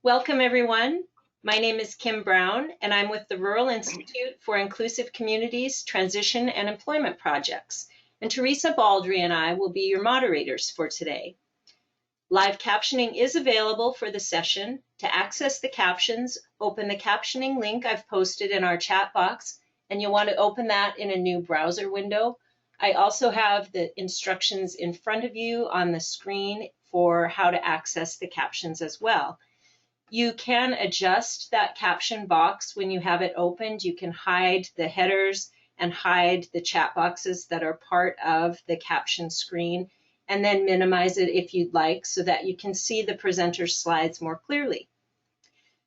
Welcome, everyone. My name is Kim Brown, and I'm with the Rural Institute for Inclusive Communities, Transition and Employment Projects. And Teresa Baldry and I will be your moderators for today. Live captioning is available for the session. To access the captions, open the captioning link I've posted in our chat box, and you'll want to open that in a new browser window. I also have the instructions in front of you on the screen for how to access the captions as well. You can adjust that caption box when you have it opened. You can hide the headers and hide the chat boxes that are part of the caption screen, and then minimize it if you'd like so that you can see the presenter's slides more clearly.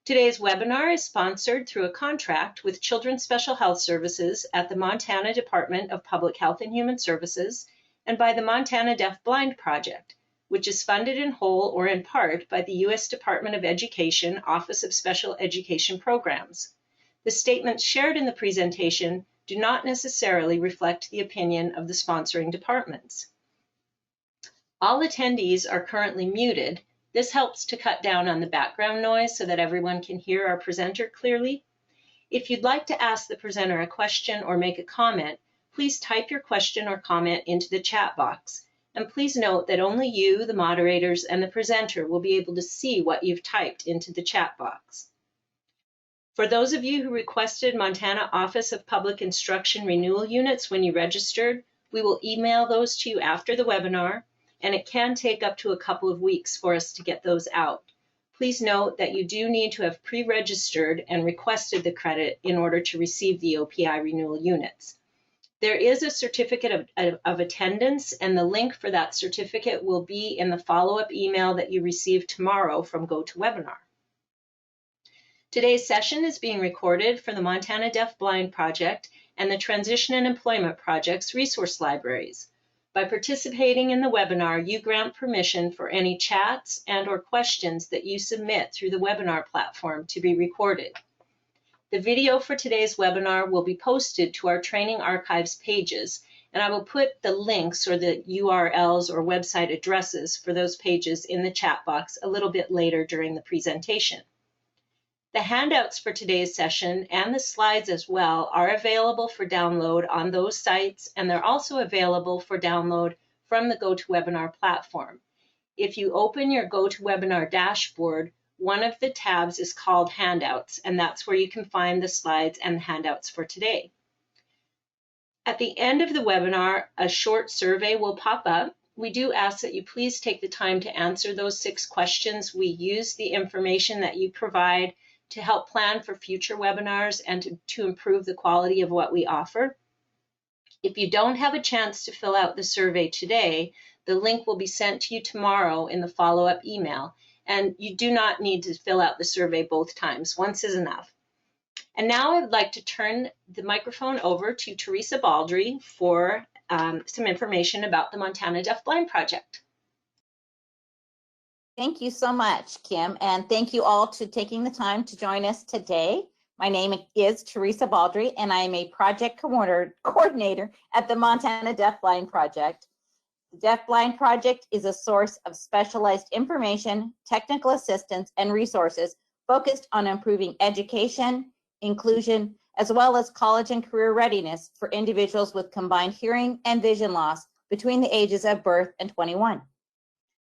Today's webinar is sponsored through a contract with Children's Special Health Services at the Montana Department of Public Health and Human Services and by the Montana Deaf-Blind Project, which is funded in whole or in part by the U.S. Department of Education Office of Special Education Programs. The statements shared in the presentation do not necessarily reflect the opinion of the sponsoring departments. All attendees are currently muted. This helps to cut down on the background noise so that everyone can hear our presenter clearly. If you'd like to ask the presenter a question or make a comment, please type your question or comment into the chat box. And please note that only you, the moderators, and the presenter will be able to see what you've typed into the chat box. For those of you who requested Montana Office of Public Instruction renewal units when you registered, we will email those to you after the webinar, and it can take up to a couple of weeks for us to get those out. Please note that you do need to have pre-registered and requested the credit in order to receive the OPI renewal units. There is a certificate of attendance, and the link for that certificate will be in the follow-up email that you receive tomorrow from GoToWebinar. Today's session is being recorded for the Montana Deaf-Blind Project and the Transition and Employment Project's resource libraries. By participating in the webinar, you grant permission for any chats and/or questions that you submit through the webinar platform to be recorded. The video for today's webinar will be posted to our training archives pages, and I will put the links or the URLs or website addresses for those pages in the chat box a little bit later during the presentation. The handouts for today's session and the slides as well are available for download on those sites, and they're also available for download from the GoToWebinar platform. If you open your GoToWebinar dashboard, one of the tabs is called Handouts, and that's where you can find the slides and the handouts for today. At the end of the webinar, a short survey will pop up. We do ask that you please take the time to answer those 6 questions. We use the information that you provide to help plan for future webinars and to improve the quality of what we offer. If you don't have a chance to fill out the survey today, the link will be sent to you tomorrow in the follow-up email. And you do not need to fill out the survey both times. Once is enough. And now I'd like to turn the microphone over to Teresa Baldry for some information about the Montana Deaf-Blind Project. Thank you so much, Kim, and thank you all for taking the time to join us today. My name is Teresa Baldry, and I am a project coordinator at the Montana Deaf-Blind Project. The Deaf-Blind Project is a source of specialized information, technical assistance, and resources focused on improving education, inclusion, as well as college and career readiness for individuals with combined hearing and vision loss between the ages of birth and 21.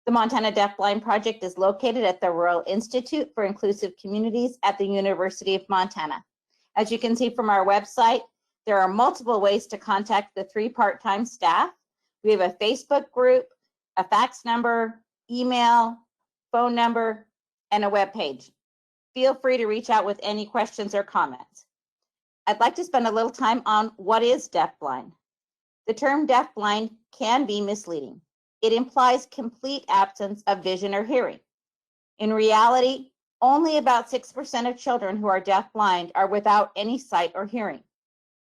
The Montana Deaf-Blind Project is located at the Rural Institute for Inclusive Communities at the University of Montana. As you can see from our website, there are multiple ways to contact the 3 part-time staff. We have a Facebook group, a fax number, email, phone number, and a web page. Feel free to reach out with any questions or comments. I'd like to spend a little time on what is deaf-blind. The term deaf-blind can be misleading. It implies complete absence of vision or hearing. In reality, only about 6% of children who are deaf-blind are without any sight or hearing.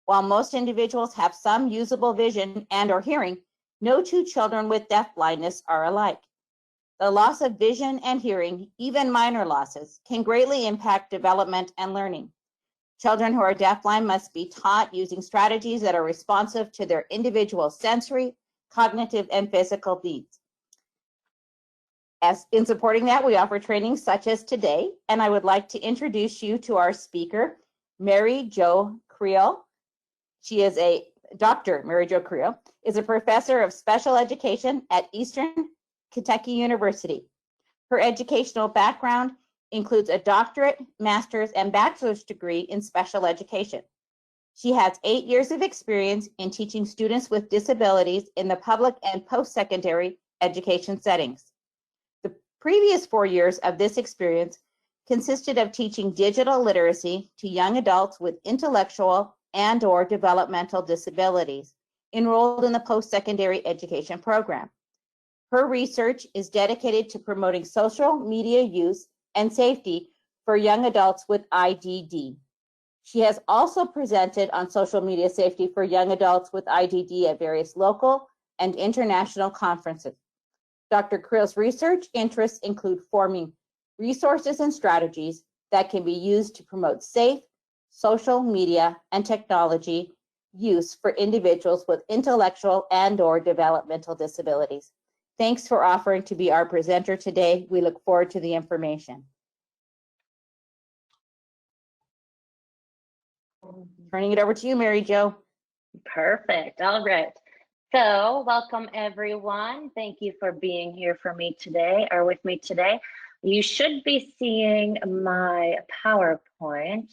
While most individuals have some usable vision and or hearing, no 2 children with deaf-blindness are alike. The loss of vision and hearing, even minor losses, can greatly impact development and learning. Children who are deaf-blind must be taught using strategies that are responsive to their individual sensory, cognitive, and physical needs. As in supporting that, we offer trainings such as today, and I would like to introduce you to our speaker, Mary Jo Creel. She is Dr. Mary Jo Creel is a professor of special education at Eastern Kentucky University. Her educational background includes a doctorate, master's, and bachelor's degree in special education. She has 8 years of experience in teaching students with disabilities in the public and post-secondary education settings. The previous 4 years of this experience consisted of teaching digital literacy to young adults with intellectual and/or developmental disabilities enrolled in the post-secondary education program. Her research is dedicated to promoting social media use and safety for young adults with IDD. She has also presented on social media safety for young adults with IDD at various local and international conferences. Dr. Creel's research interests include forming resources and strategies that can be used to promote safe social media and technology use for individuals with intellectual and/or developmental disabilities. Thanks for offering to be our presenter today. We look forward to the information. Turning it over to you, Mary Jo. Perfect. All right. So welcome everyone. Thank you for being here for me today or with me today. You should be seeing my PowerPoint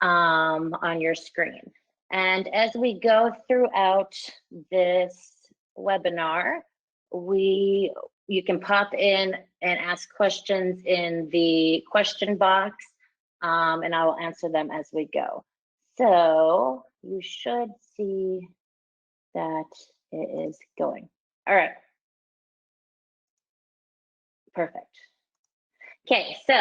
on your screen. And as we go throughout this webinar, you can pop in and ask questions in the question box, and I will answer them as we go. So you should see that it is going. All right. Perfect. Okay, so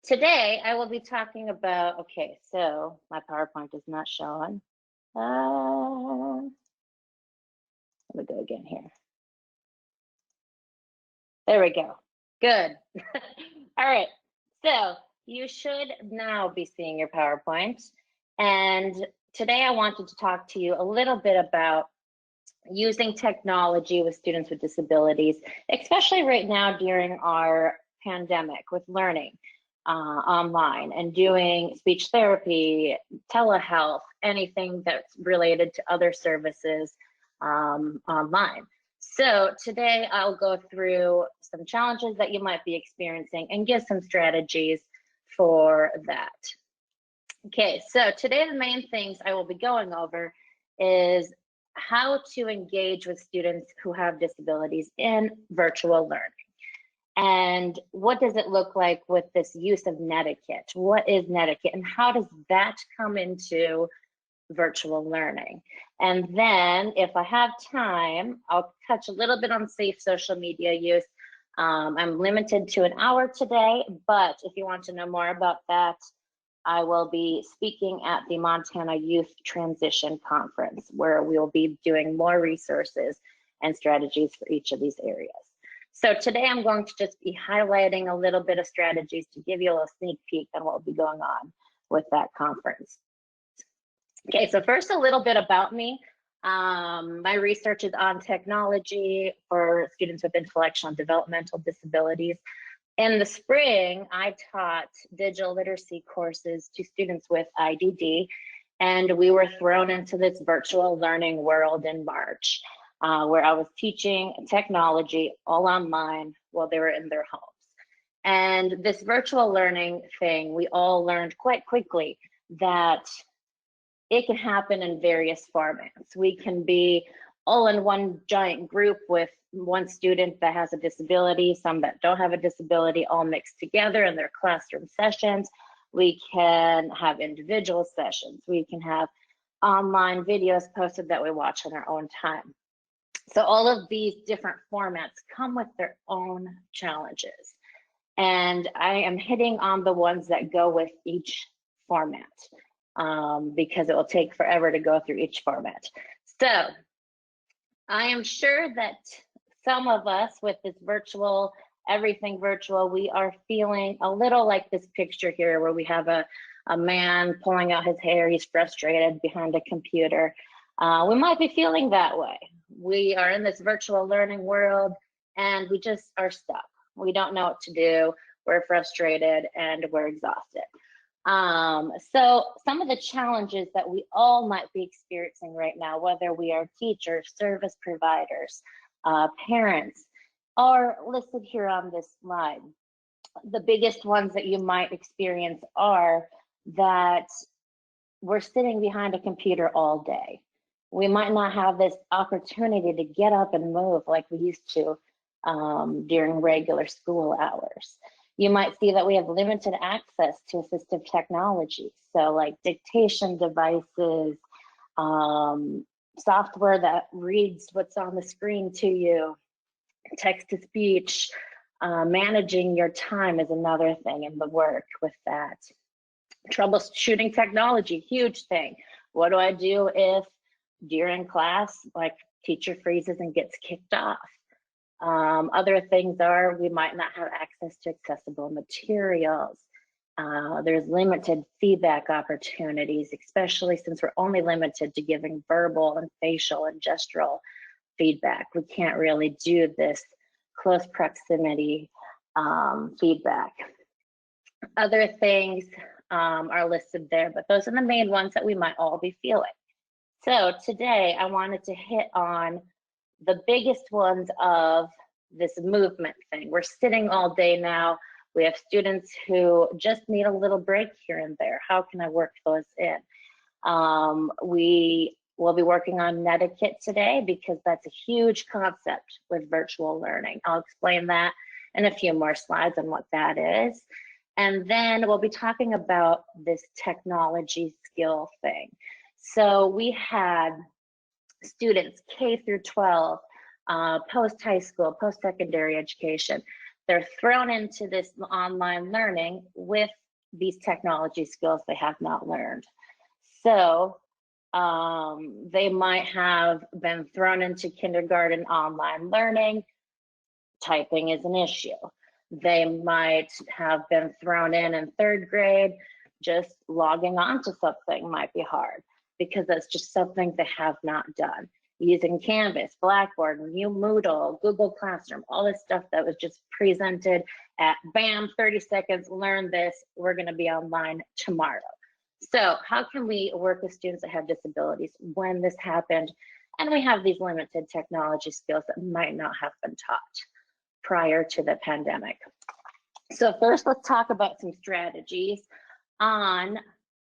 today I will be talking about, okay, so my PowerPoint is not showing. Let me go again here. There we go. Good. All right, so you should now be seeing your PowerPoint. And today I wanted to talk to you a little bit about using technology with students with disabilities, especially right now during our pandemic with learning online and doing speech therapy, telehealth, anything that's related to other services online. So today I'll go through some challenges that you might be experiencing and give some strategies for that. Okay, so today the main things I will be going over is how to engage with students who have disabilities in virtual learning. And what does it look like with this use of netiquette? What is netiquette and how does that come into virtual learning? And then if I have time, I'll touch a little bit on safe social media use. I'm limited to an hour today, but if you want to know more about that, I will be speaking at the Montana Youth Transition Conference, where we will be doing more resources and strategies for each of these areas. So today I'm going to just be highlighting a little bit of strategies to give you a little sneak peek on what will be going on with that conference. Okay, so first a little bit about me. My research is on technology for students with intellectual and developmental disabilities. In the spring, I taught digital literacy courses to students with IDD, and we were thrown into this virtual learning world in March, where I was teaching technology all online while they were in their homes. And this virtual learning thing, we all learned quite quickly that it can happen in various formats. We can be all in one giant group with one student that has a disability, some that don't have a disability, all mixed together in their classroom sessions. We can have individual sessions. We can have online videos posted that we watch on our own time. So all of these different formats come with their own challenges. And I am hitting on the ones that go with each format because it will take forever to go through each format. So I am sure that some of us with this virtual, everything virtual, we are feeling a little like this picture here where we have a man pulling out his hair, he's frustrated behind a computer. We might be feeling that way. We are in this virtual learning world and we just are stuck. We don't know what to do. We're frustrated and we're exhausted. So some of the challenges that we all might be experiencing right now, whether we are teachers, service providers, parents, are listed here on this slide. The biggest ones that you might experience are that we're sitting behind a computer all day. We might not have this opportunity to get up and move like we used to during regular school hours. You might see that we have limited access to assistive technology. So like dictation devices, software that reads what's on the screen to you, text to speech, managing your time is another thing in the work with that. Troubleshooting technology, huge thing. What do I do if during class, like teacher freezes and gets kicked off? Other things are we might not have access to accessible materials. There's limited feedback opportunities, especially since we're only limited to giving verbal and facial and gestural feedback. We can't really do this close proximity feedback. Other things are listed there, but those are the main ones that we might all be feeling. So today I wanted to hit on the biggest ones of this movement thing. We're sitting all day now. We have students who just need a little break here and there. How can I work those in? We will be working on netiquette today because that's a huge concept with virtual learning. I'll explain that in a few more slides on what that is. And then we'll be talking about this technology skill thing. So we had students K through 12, post-high school, post-secondary education. They're thrown into this online learning with these technology skills they have not learned. So they might have been thrown into kindergarten online learning. Typing is an issue. They might have been thrown in third grade. Just logging on to something might be hard because that's just something they have not done. Using Canvas, Blackboard, Moodle, Google Classroom, all this stuff that was just presented at bam, 30 seconds, learn this, we're gonna be online tomorrow. So how can we work with students that have disabilities when this happened and we have these limited technology skills that might not have been taught prior to the pandemic? So first, let's talk about some strategies on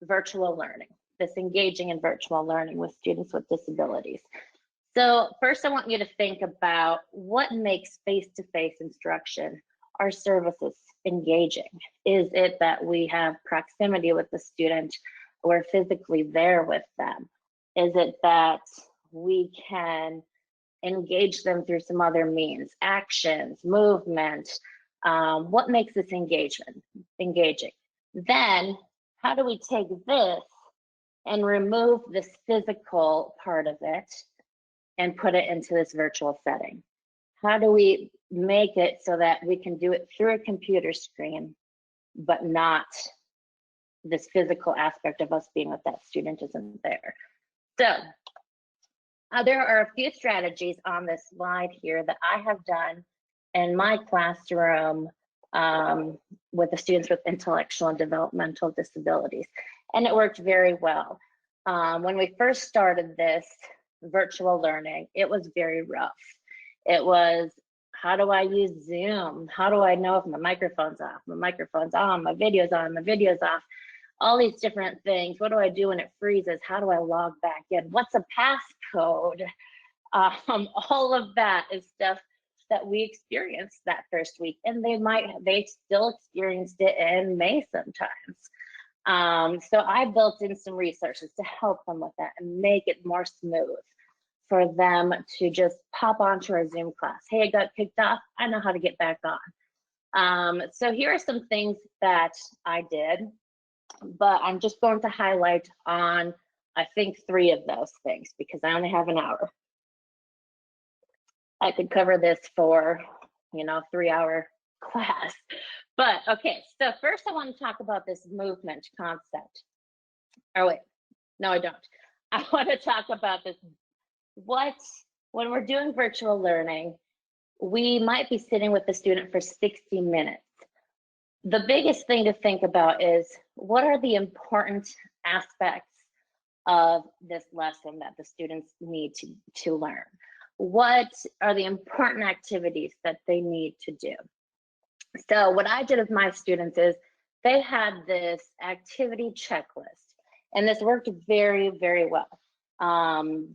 virtual learning, this engaging in virtual learning with students with disabilities. So first, I want you to think about what makes face-to-face instruction, our services, engaging. Is it that we have proximity with the student, we're physically there with them? Is it that we can engage them through some other means, actions, movement? What makes this engaging? Then how do we take this and remove this physical part of it and put it into this virtual setting? How do we make it so that we can do it through a computer screen, but not this physical aspect of us being with that student isn't there? So there are a few strategies on this slide here that I have done in my classroom with the students with intellectual and developmental disabilities, and it worked very well. When we first started this virtual learning, it was very rough. It was, how do I use Zoom? How do I know if my microphone's off? My microphone's on, my video's on, my video's off. All these different things. What do I do when it freezes? How do I log back in? What's a passcode? All of that is stuff that we experienced that first week, and they still experienced it in May sometimes. So I built in some resources to help them with that and make it more smooth for them to just pop onto our Zoom class. Hey, I got kicked off. I know how to get back on. So here are some things that I did, but I'm just going to highlight on, I think, 3 of those things because I only have an hour. I could cover this for, 3-hour class. But okay, so first I want to talk about this movement concept. Oh wait, no, I don't. I want to talk about this. When we're doing virtual learning, we might be sitting with the student for 60 minutes. The biggest thing to think about is, what are the important aspects of this lesson that the students need to learn? What are the important activities that they need to do? So what I did with my students is, they had this activity checklist, and this worked very, very well.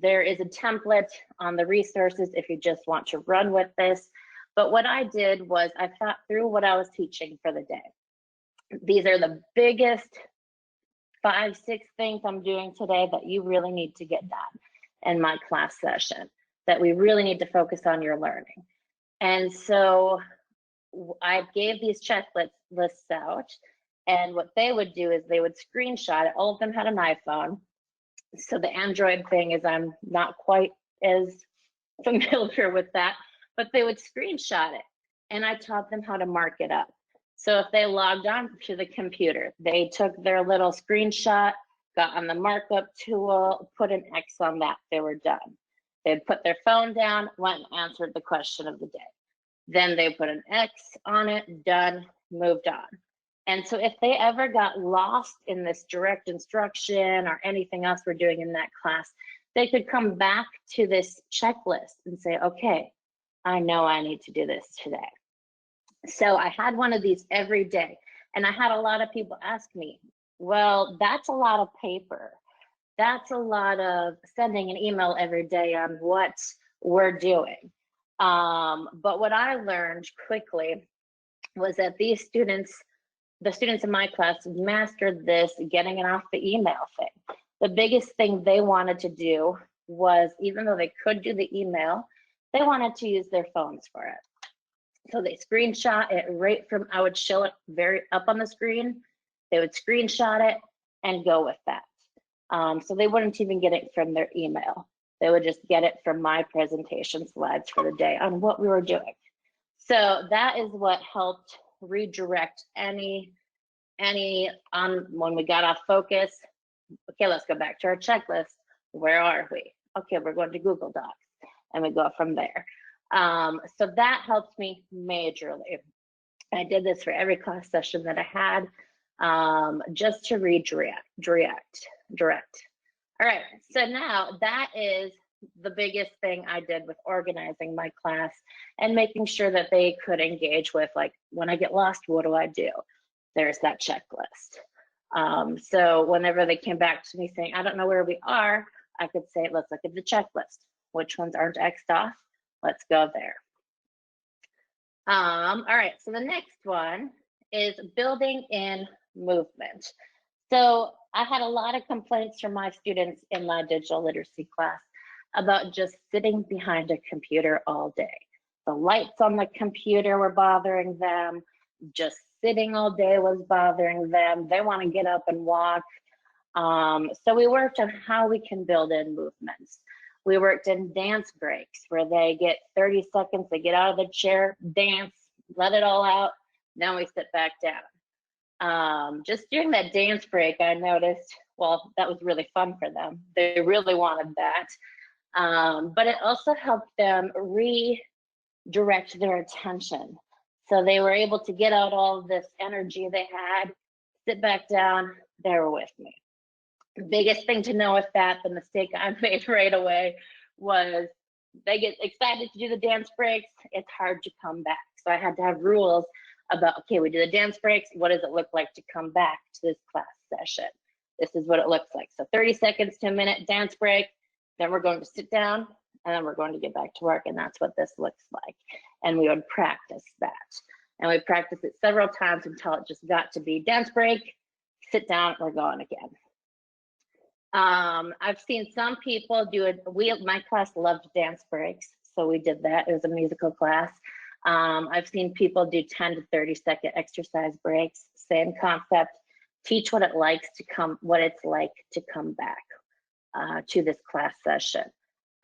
There is a template on the resources if you just want to run with this. But what I did was, I thought through what I was teaching for the day. These are the biggest 5, 6 things I'm doing today that you really need to get done in my class session, that we really need to focus on your learning. And so I gave these checklists out, and what they would do is they would screenshot it. All of them had an iPhone. So the Android thing is, I'm not quite as familiar with that, but they would screenshot it, and I taught them how to mark it up. So if they logged on to the computer, they took their little screenshot, got on the markup tool, put an X on that, they were done. They'd put their phone down, went and answered the question of the day. Then they put an X on it, done, moved on. And so if they ever got lost in this direct instruction or anything else we're doing in that class, they could come back to this checklist and say, okay, I know I need to do this today. So I had one of these every day, and I had a lot of people ask me, well, that's a lot of paper. That's a lot of sending an email every day on what we're doing. But what I learned quickly was that these students, the students in my class, mastered this, getting it off the email thing. The biggest thing they wanted to do was, even though they could do the email, they wanted to use their phones for it. So they screenshot it right from, I would show it very up on the screen. They would screenshot it and go with that. So they wouldn't even get it from their email. They would just get it from my presentation slides for the day on what we were doing. So that is what helped redirect any when we got off focus. Okay, let's go back to our checklist. Where are we? Okay, we're going to Google Docs, and we go from there. So that helped me majorly. I did this for every class session that I had, just to redirect. All right, so now that is the biggest thing I did with organizing my class and making sure that they could engage with, like, when I get lost, what do I do? There's that checklist. So whenever they came back to me saying, I don't know where we are, I could say, let's look at the checklist. Which ones aren't X'd off? Let's go there. All right, so the next one is building in movement. So I had a lot of complaints from my students in my digital literacy class about just sitting behind a computer all day. The lights on the computer were bothering them. Just sitting all day was bothering them. They want to get up and walk. So we worked on how we can build in movements. We worked in dance breaks where they get 30 seconds, they get out of the chair, dance, let it all out, then we sit back down. Just during that dance break, I noticed, well, that was really fun for them. They really wanted that. But it also helped them redirect their attention. So they were able to get out all of this energy they had, sit back down, they were with me. The biggest thing to know with that, the mistake I made right away, was they get excited to do the dance breaks, it's hard to come back. So I had to have rules about, okay, we do the dance breaks, what does it look like to come back to this class session? This is what it looks like. So 30 seconds to a minute dance break, then we're going to sit down, and then we're going to get back to work, and that's what this looks like. And we would practice that. And we practiced it several times until it just got to be dance break, sit down, we're going again. I've seen some people do it. My class loved dance breaks, so we did that. It was a musical class. I've seen people do 10 to 30 second exercise breaks. Same concept. Teach what it's like to come back to this class session.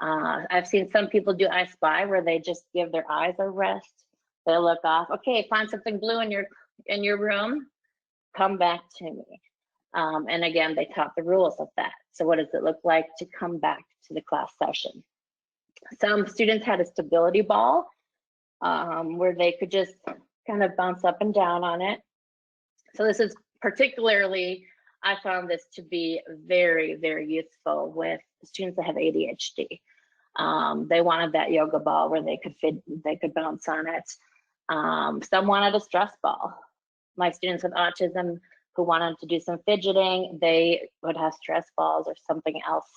I've seen some people do I Spy, where they just give their eyes a rest. They look off. Okay, find something blue in your room. Come back to me. And again, they taught the rules of that. So what does it look like to come back to the class session? Some students had a stability ball. where they could just kind of bounce up and down on it. So this is particularly, I found this to be very, very useful with students that have ADHD. They wanted that yoga ball where they could bounce on it. Some wanted a stress ball. My students with autism who wanted to do some fidgeting, they would have stress balls or something else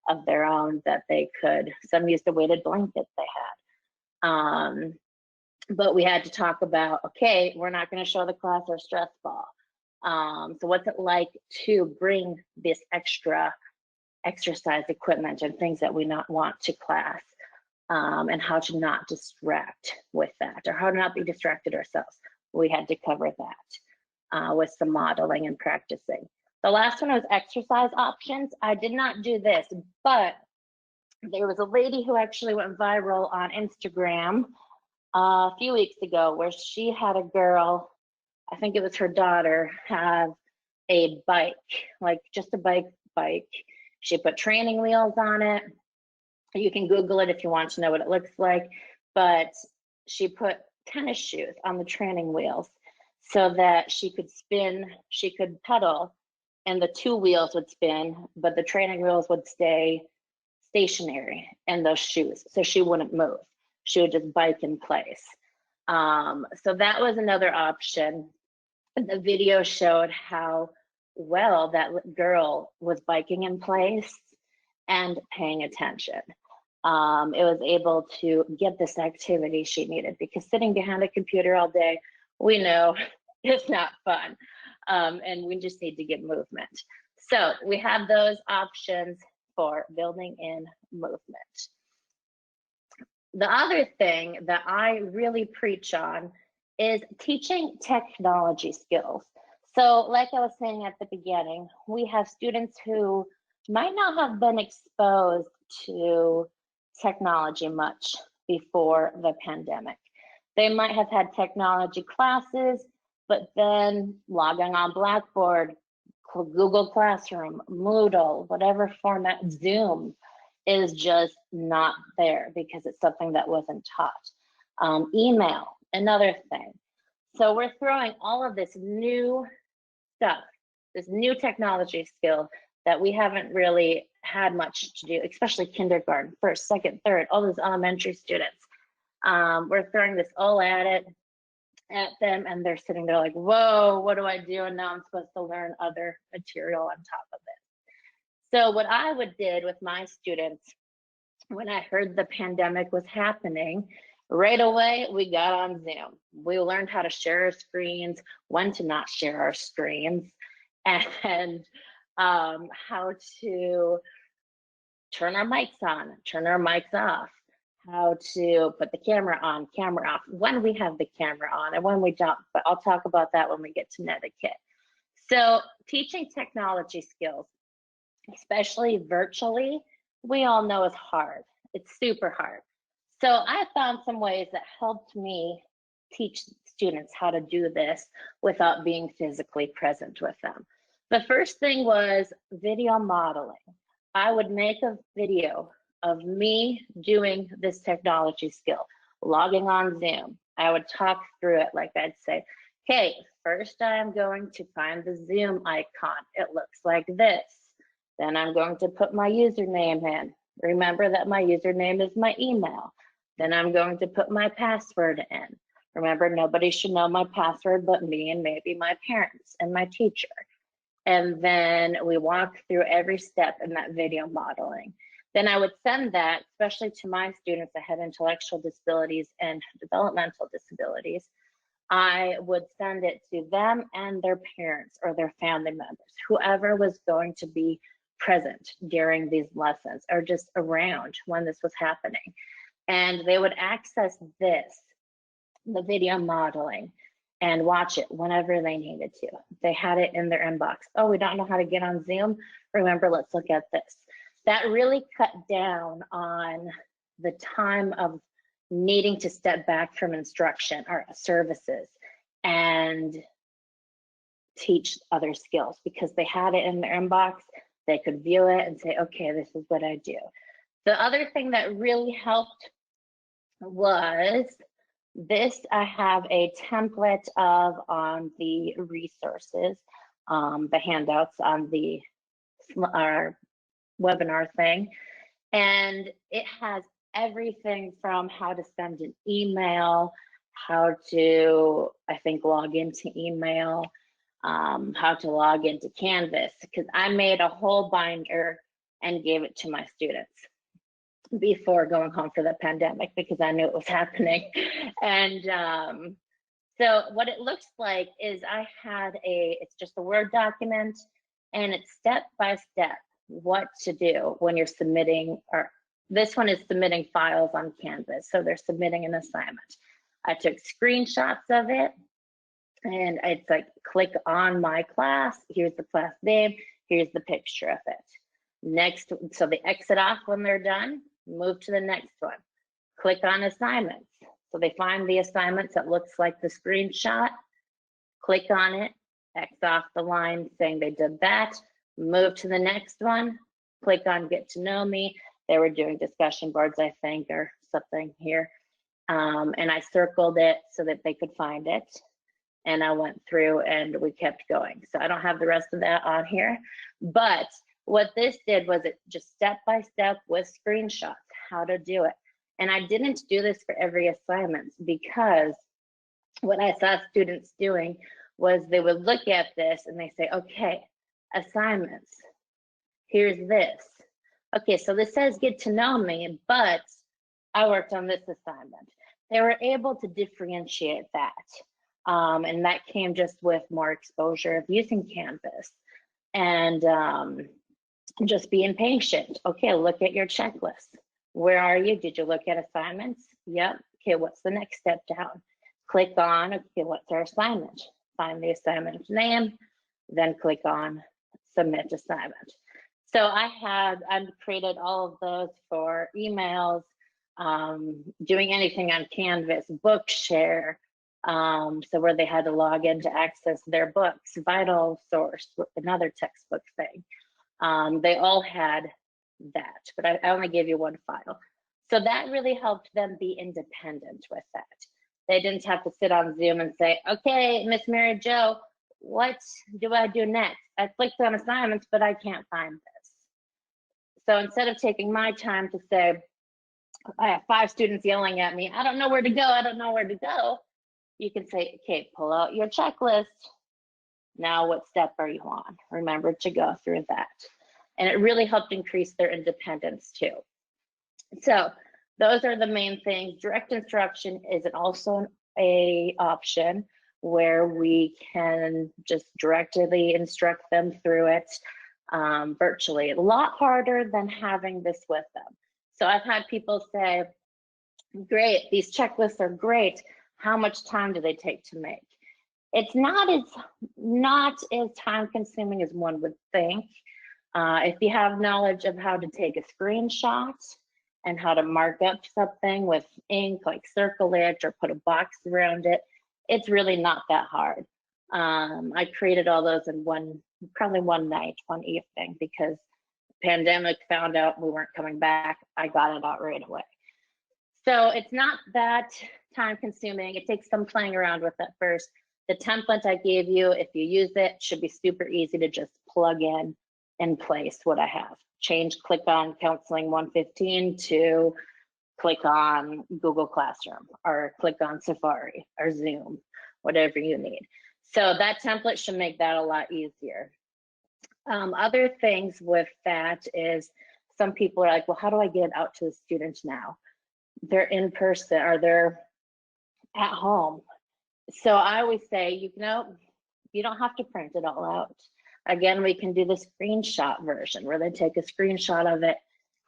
of their own that they could. Some used a weighted blanket they had. But we had to talk about, okay, we're not going to show the class our stress ball. So what's it like to bring this extra exercise equipment and things that we not want to class, and how to not distract with that, or how to not be distracted ourselves. We had to cover that with some modeling and practicing. The last one was exercise options. I did not do this, but there was a lady who actually went viral on Instagram a few weeks ago where she had a girl, I think it was her daughter, have a bike, like just a bike. She put training wheels on it. You can Google it if you want to know what it looks like, but she put tennis shoes on the training wheels so that she could spin, she could pedal, and the two wheels would spin, but the training wheels would stay stationary in those shoes, so she wouldn't move. She would just bike in place. So that was another option. The video showed how well that girl was biking in place and paying attention. It was able to get this activity she needed, because sitting behind a computer all day, we know it's not fun. And we just need to get movement. So we have those options for building in movement. The other thing that I really preach on is teaching technology skills. So like I was saying at the beginning, we have students who might not have been exposed to technology much before the pandemic. They might have had technology classes, but then logging on Blackboard, Google Classroom, Moodle, whatever format, Zoom, is just not there because it's something that wasn't taught. Email, another thing. So we're throwing all of this new stuff, this new technology skill that we haven't really had much to do, especially kindergarten, first, second, third, all those elementary students. We're throwing this all at them, and they're sitting there like, whoa, what do I do? And now I'm supposed to learn other material on top of it. So what I did with my students, when I heard the pandemic was happening, right away, we got on Zoom. We learned how to share our screens, when to not share our screens, and how to turn our mics on, turn our mics off, how to put the camera on, camera off, when we have the camera on and when we don't, but I'll talk about that when we get to Netiquette. So teaching technology skills, especially virtually, we all know is hard. It's super hard. So I found some ways that helped me teach students how to do this without being physically present with them. The first thing was video modeling. I would make a video of me doing this technology skill, logging on Zoom. I would talk through it, like I'd say, okay, first I'm going to find the Zoom icon. It looks like this. Then I'm going to put my username in. Remember that my username is my email. Then I'm going to put my password in. Remember, nobody should know my password but me and maybe my parents and my teacher. And then we walk through every step in that video modeling. Then I would send that, especially to my students that had intellectual disabilities and developmental disabilities, I would send it to them and their parents or their family members, whoever was going to be present during these lessons or just around when this was happening. And they would access this, the video modeling, and watch it whenever they needed to. They had it in their inbox. Oh, we don't know how to get on Zoom? Remember, let's look at this. That really cut down on the time of needing to step back from instruction or services and teach other skills because they had it in their inbox. They could view it and say, okay, this is what I do. The other thing that really helped was This I have a template of on the resources, the handouts on our webinar thing. And it has everything from how to send an email, how to, I think, log into email, how to log into Canvas, because I made a whole binder and gave it to my students before going home for the pandemic because I knew it was happening. And so what it looks like is it's just a Word document, and it's step by step what to do when you're submitting, or this one is submitting files on Canvas. So they're submitting an assignment. I took screenshots of it, and it's like, click on my class. Here's the class name. Here's the picture of it. Next, so they exit off when they're done, move to the next one. Click on assignments. So they find the assignments that looks like the screenshot, click on it, X off the line saying they did that, move to the next one, click on get to know me. They were doing discussion boards, I think, or something here. And I circled it so that they could find it. And I went through and we kept going. So I don't have the rest of that on here. But what this did was it just step by step with screenshots, how to do it. And I didn't do this for every assignment because what I saw students doing was they would look at this and they say, okay, assignments, here's this. Okay, so this says get to know me, but I worked on this assignment. They were able to differentiate that. And that came just with more exposure of using Canvas and just being patient. Okay, look at your checklist. Where are you? Did you look at assignments? Yep. Okay, what's the next step down? Click on, okay, what's our assignment? Find the assignment name, then click on submit assignment. So I've created all of those for emails, doing anything on Canvas, Bookshare, so where they had to log in to access their books, Vital Source, another textbook thing. They all had that, but I only gave you one file. So that really helped them be independent with that. They didn't have to sit on Zoom and say, okay, Miss Mary Jo, what do I do next? I clicked on assignments, but I can't find this. So instead of taking my time to say, I have 5 students yelling at me, I don't know where to go, I don't know where to go. You can say, okay, pull out your checklist. Now what step are you on? Remember to go through that. And it really helped increase their independence too. So those are the main things. Direct instruction is also an option where we can just directly instruct them through it virtually. A lot harder than having this with them. So I've had people say, great, these checklists are great. How much time do they take to make? It's not as time consuming as one would think. If you have knowledge of how to take a screenshot and how to mark up something with ink, like circle it or put a box around it, it's really not that hard. I created all those in probably one night, one evening, because the pandemic found out we weren't coming back. I got it out right away. So it's not that time consuming. It takes some playing around with it first. The template I gave you, if you use it, should be super easy to just plug in place what I have. Click on Counseling 115 to click on Google Classroom, or click on Safari or Zoom, whatever you need. So that template should make that a lot easier. Other things with that is some people are like, well, how do I get it out to the students now? They're in person or they're at home. So I always say, you don't have to print it all out. Again, we can do the screenshot version where they take a screenshot of it,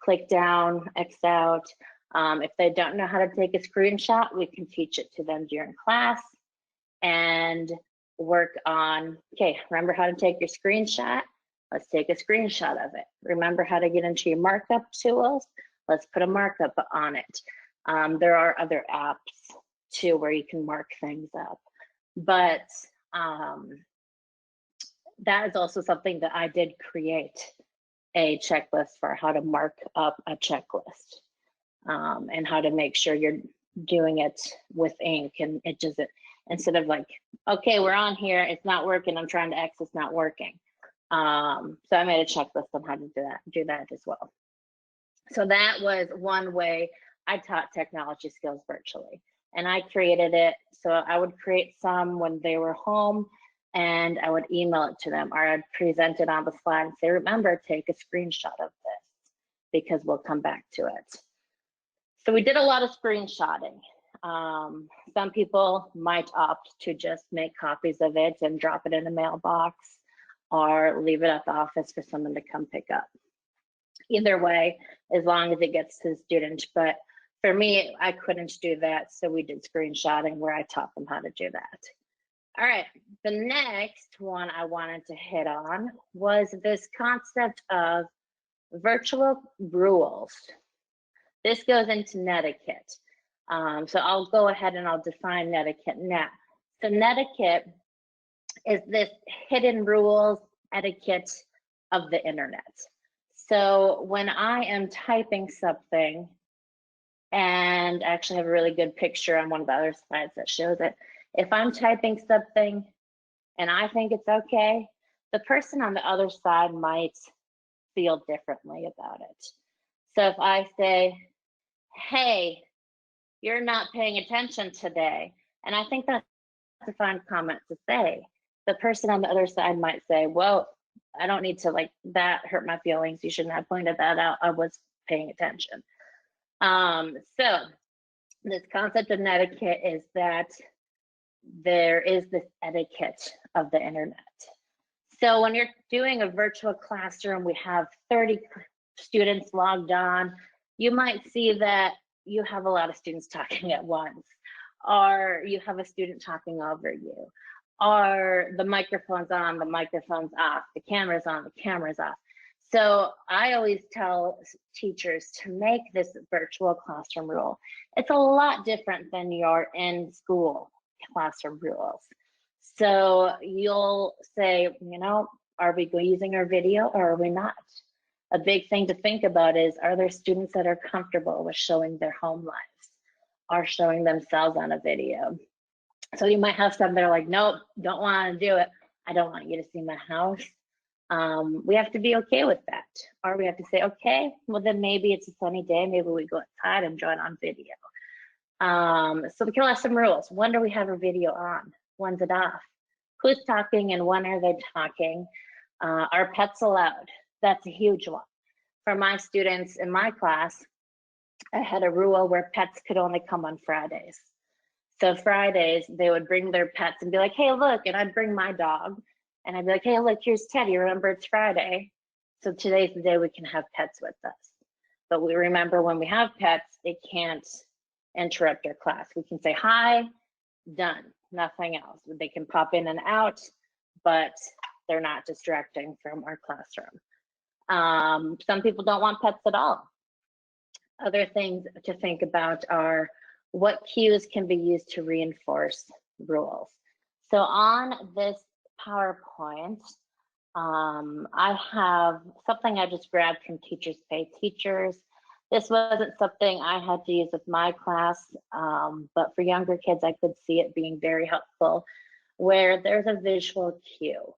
click down, X out. If they don't know how to take a screenshot, we can teach it to them during class and work on, okay, remember how to take your screenshot? Let's take a screenshot of it. Remember how to get into your markup tools? Let's put a markup on it. There are other apps too where you can mark things up. But that is also something that I did create a checklist for how to mark up a checklist and how to make sure you're doing it with ink, and it just, instead of like, okay, we're on here, it's not working, I'm trying to X, it's not working. So I made a checklist on how to do that as well. So that was one way I taught technology skills virtually. And I created it, so I would create some when they were home, and I would email it to them, or I'd present it on the slide and say, remember, take a screenshot of this, because we'll come back to it. So we did a lot of screenshotting. Some people might opt to just make copies of it and drop it in a mailbox, or leave it at the office for someone to come pick up. Either way, as long as it gets to the student. But for me, I couldn't do that, so we did screenshotting where I taught them how to do that. All right, the next one I wanted to hit on was this concept of virtual rules. This goes into netiquette. So I'll go ahead and I'll define netiquette now. So netiquette is this hidden rules, etiquette of the internet. So when I am typing something, and I actually have a really good picture on one of the other slides that shows it. If I'm typing something and I think it's okay, the person on the other side might feel differently about it. So if I say, hey, you're not paying attention today, and I think that's a fine comment to say, the person on the other side might say, well, I don't need to, like, that hurt my feelings. You shouldn't have pointed that out. I was paying attention. So this concept of netiquette is that there is this etiquette of the internet. So when you're doing a virtual classroom, we have 30 students logged on. You might see that you have a lot of students talking at once, or you have a student talking over you, or the microphone's on, the microphone's off, the camera's on, the camera's off. So I always tell teachers to make this virtual classroom rule. It's a lot different than your in-school classroom rules. So you'll say, you know, are we using our video or are we not? A big thing to think about is, are there students that are comfortable with showing their home lives or showing themselves on a video? So you might have some that are like, nope, don't want to do it. I don't want you to see my house. We have to be okay with that. Or we have to say, okay, well then maybe it's a sunny day, maybe we go outside and join on video. So we can have some rules. When do we have our video on? When's it off? Who's talking and when are they talking? Are pets allowed? That's a huge one. For my students in my class, I had a rule where pets could only come on Fridays. So Fridays, they would bring their pets and be like, hey, look, and I'd bring my dog. And I'd be like, hey, look, here's Teddy. Remember, it's Friday. So today's the day we can have pets with us. But we remember when we have pets, it can't interrupt our class. We can say hi, done, nothing else. They can pop in and out, but they're not distracting from our classroom. Some people don't want pets at all. Other things to think about are what cues can be used to reinforce rules. So on this PowerPoint, I have something I just grabbed from Teachers Pay Teachers. This wasn't something I had to use with my class, but for younger kids, I could see it being very helpful, where there's a visual cue.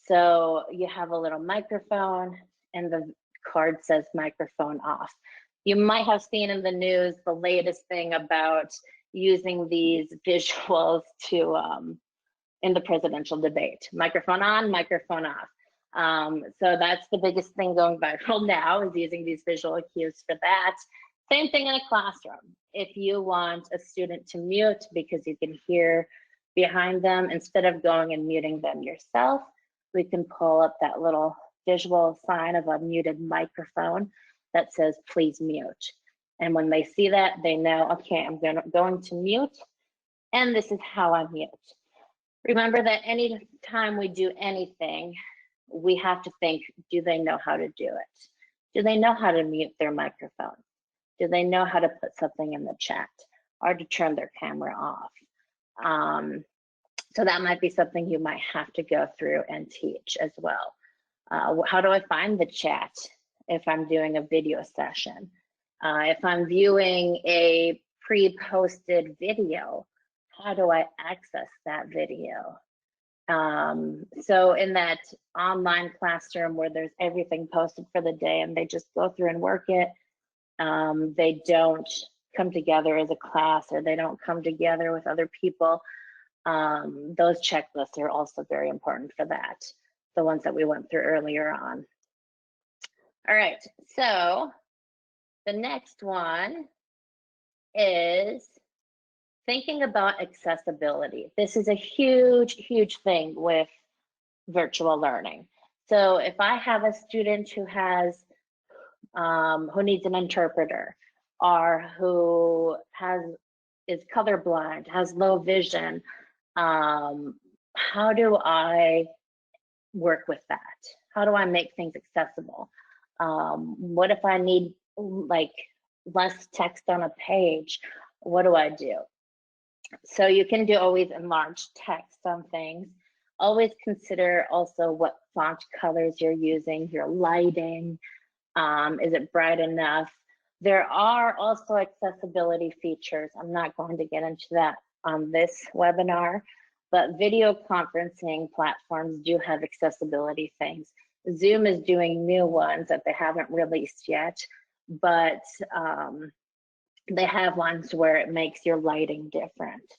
So you have a little microphone and the card says microphone off. You might have seen in the news the latest thing about using these visuals to in the presidential debate. Microphone on, microphone off. So that's the biggest thing going viral now, is using these visual cues for that. Same thing in a classroom. If you want a student to mute because you can hear behind them, instead of going and muting them yourself, we can pull up that little visual sign of a muted microphone that says, please mute. And when they see that, they know, okay, I'm going to mute, and this is how I mute. Remember that any time we do anything, we have to think, do they know how to do it? Do they know how to mute their microphone? Do they know how to put something in the chat or to turn their camera off? So that might be something you might have to go through and teach as well. How do I find the chat if I'm doing a video session? If I'm viewing a pre-posted video. How do I access that video? So in that online classroom where there's everything posted for the day and they just go through and work it, they don't come together as a class, or they don't come together with other people. Those checklists are also very important for that, the ones that we went through earlier on. All right, so the next one is thinking about accessibility. This is a huge, huge thing with virtual learning. So if I have a student who has, who needs an interpreter, or who is colorblind, has low vision, how do I work with that? How do I make things accessible? What if I need like less text on a page? What do I do? So you can do always enlarge text on things. Always consider also what font colors you're using, your lighting. Is it bright enough? There are also accessibility features. I'm not going to get into that on this webinar, but video conferencing platforms do have accessibility things. Zoom is doing new ones that they haven't released yet, but they have ones where it makes your lighting different.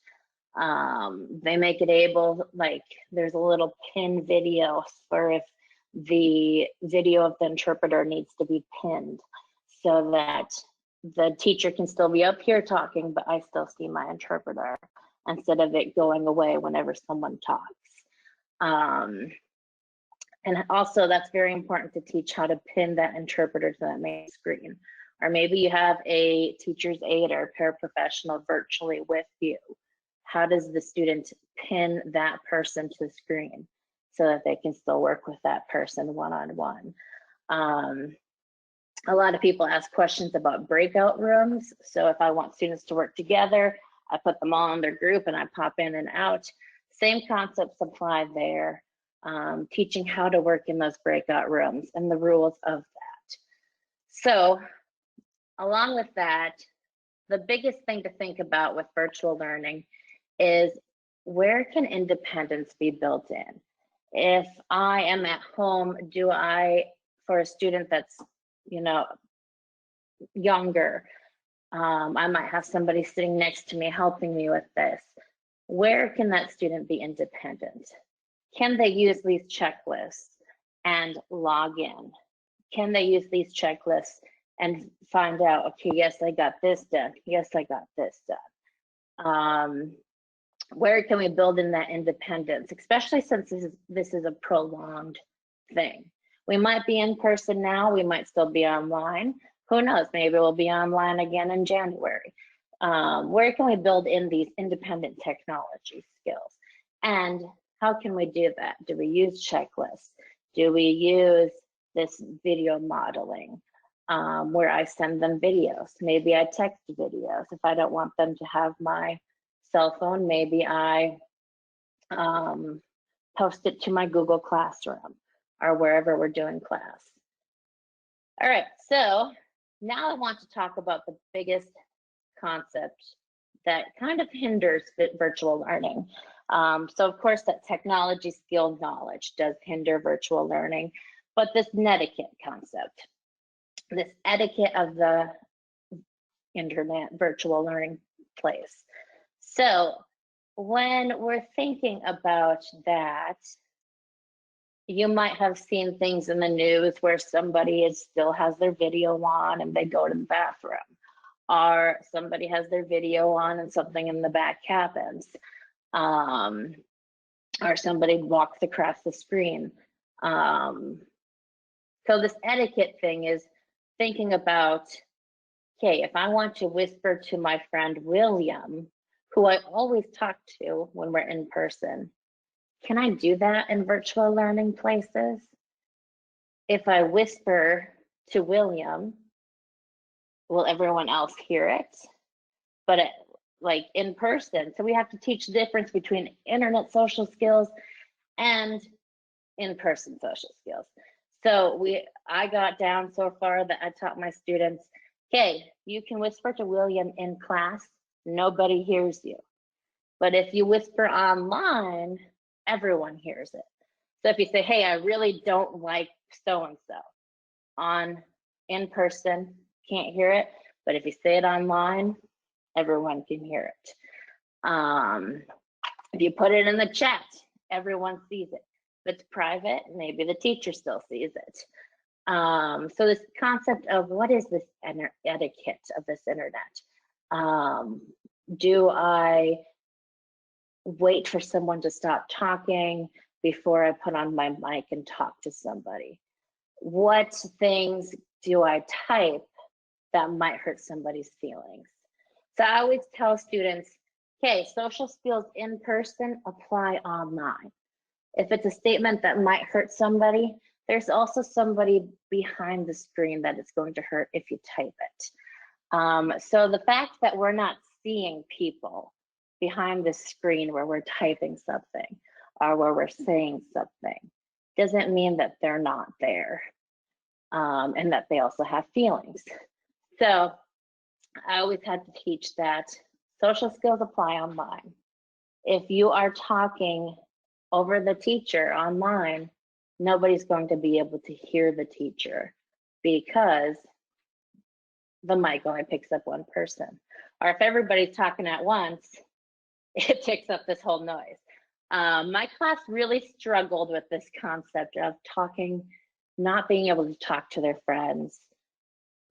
They make it able, like there's a little pin video for if the video of the interpreter needs to be pinned, so that the teacher can still be up here talking, but I still see my interpreter, instead of it going away whenever someone talks. And also that's very important to teach how to pin that interpreter to that main screen. Or maybe you have a teacher's aide or a paraprofessional virtually with you. How does the student pin that person to the screen so that they can still work with that person one-on-one? A lot of people ask questions about breakout rooms. So if I want students to work together, I put them all in their group and I pop in and out. Same concepts apply there. Teaching how to work in those breakout rooms and the rules of that. So along with that, the biggest thing to think about with virtual learning is, where can independence be built in? If I am at home, do I, for a student that's, you know, younger, I might have somebody sitting next to me helping me with this. Where can that student be independent? Can they use these checklists and log in? Can they use these checklists and find out, okay, yes, I got this done. Yes, I got this done. Where can we build in that independence, especially since this is a prolonged thing? We might be in person now, we might still be online. Who knows, maybe we'll be online again in January. Where can we build in these independent technology skills? And how can we do that? Do we use checklists? Do we use this video modeling where I send them videos? Maybe I text videos. If I don't want them to have my cell phone, maybe I post it to my Google Classroom or wherever we're doing class. All right, so now I want to talk about the biggest concept that kind of hinders virtual learning. So of course that technology skill knowledge does hinder virtual learning, but this netiquette concept, this etiquette of the internet virtual learning place. So when we're thinking about that, you might have seen things in the news where somebody still has their video on and they go to the bathroom, or somebody has their video on and something in the back happens, or somebody walks across the screen. So this etiquette thing is thinking about, okay, if I want to whisper to my friend William, who I always talk to when we're in person, can I do that in virtual learning places? If I whisper to William, will everyone else hear it? But like in person, so we have to teach the difference between internet social skills and in-person social skills. So I got down so far that I taught my students, okay, you can whisper to William in class, nobody hears you. But if you whisper online, everyone hears it. So if you say, hey, I really don't like so-and-so, in person, can't hear it. But if you say it online, everyone can hear it. If you put it in the chat, everyone sees it. If it's private, maybe the teacher still sees it. So this concept of what is this etiquette of this internet? Do I wait for someone to stop talking before I put on my mic and talk to somebody? What things do I type that might hurt somebody's feelings? So I always tell students, okay, social skills in person apply online. If it's a statement that might hurt somebody, there's also somebody behind the screen that it's going to hurt if you type it. So the fact that we're not seeing people behind the screen where we're typing something or where we're saying something doesn't mean that they're not there, and that they also have feelings. So I always had to teach that social skills apply online. If you are talking over the teacher online, nobody's going to be able to hear the teacher because the mic only picks up one person. Or if everybody's talking at once, it picks up this whole noise. My class really struggled with this concept of talking, not being able to talk to their friends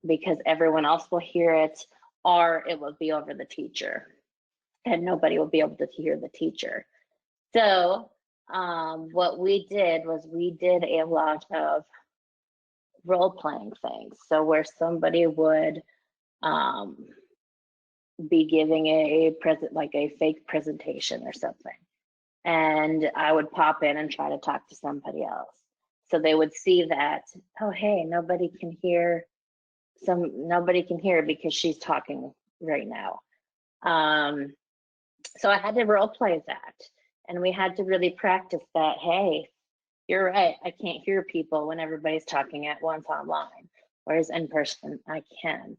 because everyone else will hear it, or it will be over the teacher and nobody will be able to hear the teacher. So what we did was we did a lot of role-playing things. So where somebody would be giving a fake presentation or something, and I would pop in and try to talk to somebody else. So they would see that, oh, hey, nobody can hear because she's talking right now. So I had to role play that, and we had to really practice that. Hey, you're right, I can't hear people when everybody's talking at once online, whereas in person I can.